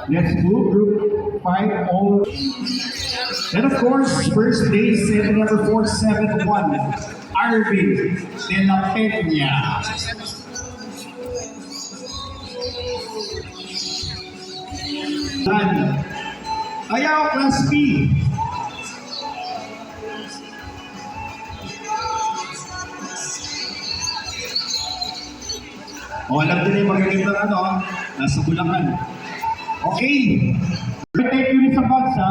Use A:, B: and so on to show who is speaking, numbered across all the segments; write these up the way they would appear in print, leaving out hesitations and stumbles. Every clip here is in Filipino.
A: Let's move group 5 all. And of course, first place, set number 471, Arvin de la Peña. Ayaw, Class B. O, alam din yung magaganda nasa Bulacan. Okay. Thank you sa box, ha.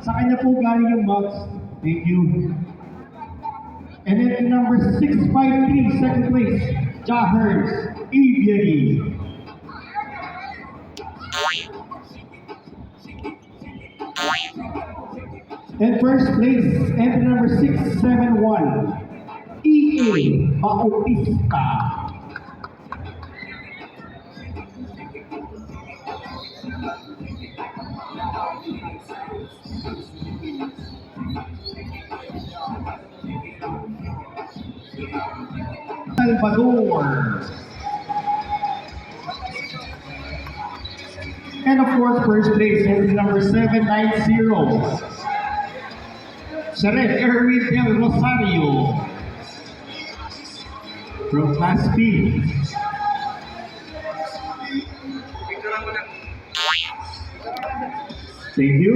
A: Sa kanya po galing yung box. Thank you. And then number 653, second place, Jahers Aviary. And first place, entry number 671, EA Bautista. Salvador. And of course, first place, entry number 790. Saret Erwin Del Rosario from Class B. Thank you.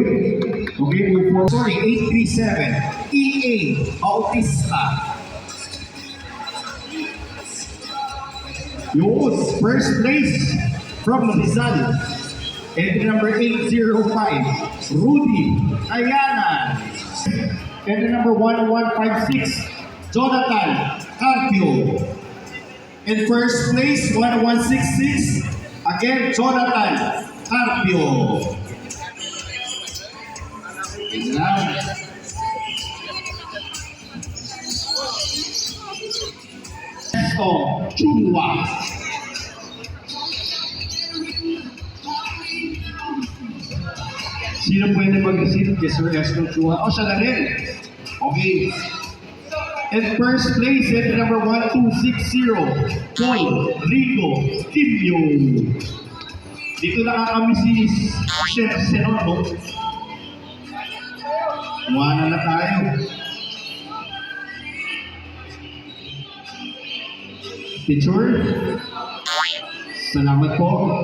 A: Okay, move forward. Sorry, 837 EA Bautista. Yours, first place from Rizal. Entry number 805, Rudy Ayana. Entry number 1156, Jonathan Carpio. In first place, 1166, again, Jonathan Carpio. Esto, Chua. Sino pwede mag-receive kay Sir Esto Chua? O, siya na rin. Okay. In first place, entry number 1260, Paul Rico Timio. Dito nakakami si Chef Senono. Muha na tayo. Teacher, salamat po.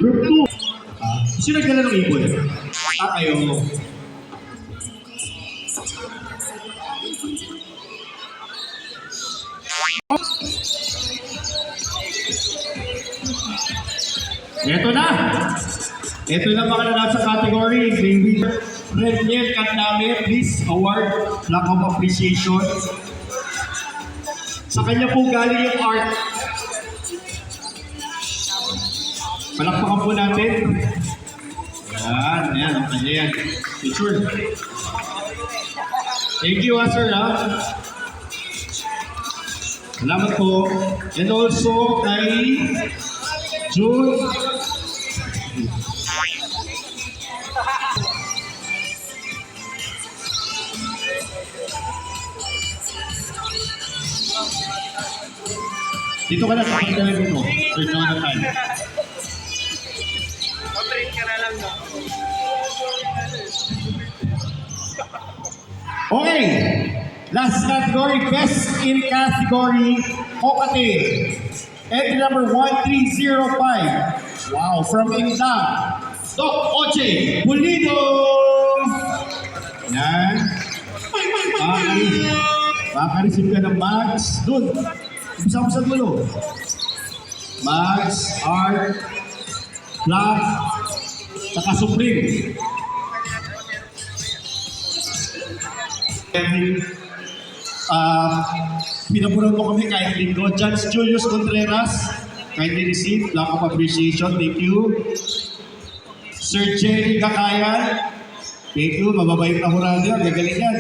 A: Group 2. Sino nagdala ng ibon? Kayo. Ito na! Ito na mga nasa category. Baby Redniel Candame, please award lack of appreciation. Sa kanya po galing yung art. Palakpakan po natin. Yan, okay yan. Picture. Thank you, sir, ha. Salamat po. And also kay June. Dito ka na sa aking talagang mo, Sir Jonathan.
B: Operate ka na lang, no?
A: Okay, last category, best in category, Hokate. Entry number 1305. Wow, from Indang, Doc Oche Pulido. Yan. Makareceive ka ng bags. Doon. Umpisa mo sa dulo. Bags, art, flag, saka Supreme. Pinapunan mo kami kahit linggo. Judge Julius Contreras, kindly receive, lack of appreciation, thank you. Sir Jerry Kakayan, thank you, mababait na hurado yan, gagaling yan.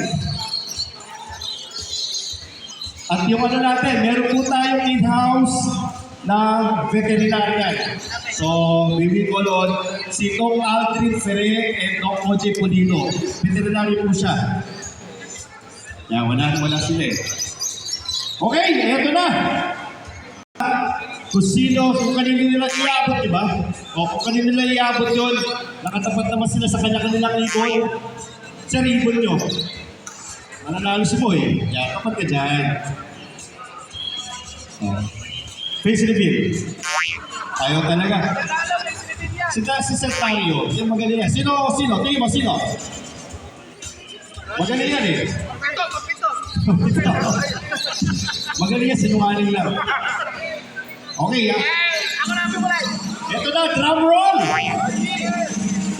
A: At yung ano natin, meron po tayong in-house na veterinarian. So, we will call on si Dong Aldrin Ferre and Dong Oje Pulido. Veterinary po siya. Yan, wala sila eh. Okay, eto na. kung kanino nila iabot, di ba? O kung kanino nila iabot yun, nakatapat naman sila sa kanya-kanilang ibon. Sa ribbon nyo. Mananalo si Boy. Yan, kapat ka dyan. Oh. Face reveal. Ayaw talaga. Si Sertario, yung magaling yan. Sino? Tingin mo, sino? Magaling yan eh. Magaling yan, sinungaling lang. Okay, ha? Ito na, drum roll!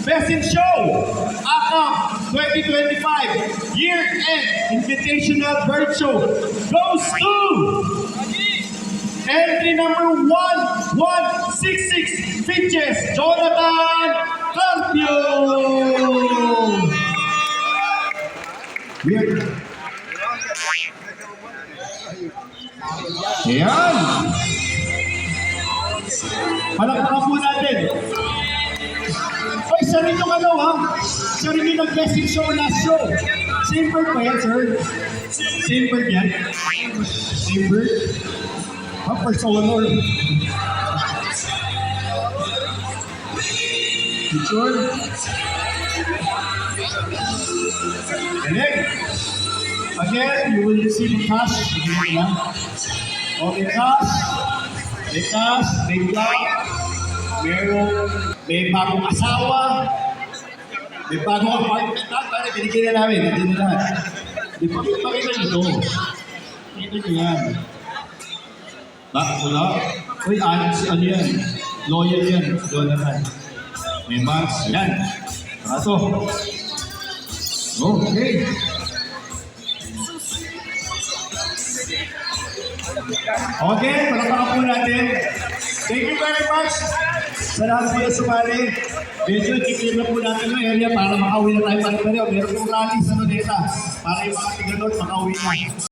A: Best in Show! AKAP 2025 Year-End Invitational Bird Show goes to entry number 1166 Fitches Jonathan Carpio! Weird. Ayan! Palakpakan po natin. Oy, siya rin yung ano ha? Siya rin yung nag-guest show last show. Same bird ba yan, sir? Same bird yan? Same bird? Ah, persona. Picture? Galing! Again, you will receive cash. Okay, cash. May cash, may vlog, may bagong asawa, may bagong apartment. Para binigyan na namin, nandiyan na lahat. Di ba, pakita nyo ito. Pakita nyo yan. Wala? Uy, ano yan? Lawyer yan, Jonathan. May mask, yan. Ito. Okay. Okay, palakpakan po natin. Thank you very much sa lahat po na sumali. Medyo i-clear na po natin ng area para makauwi na tayo pare-pareho. Meron pong rally sa Luneta para yung mga tiga-North makauwi na.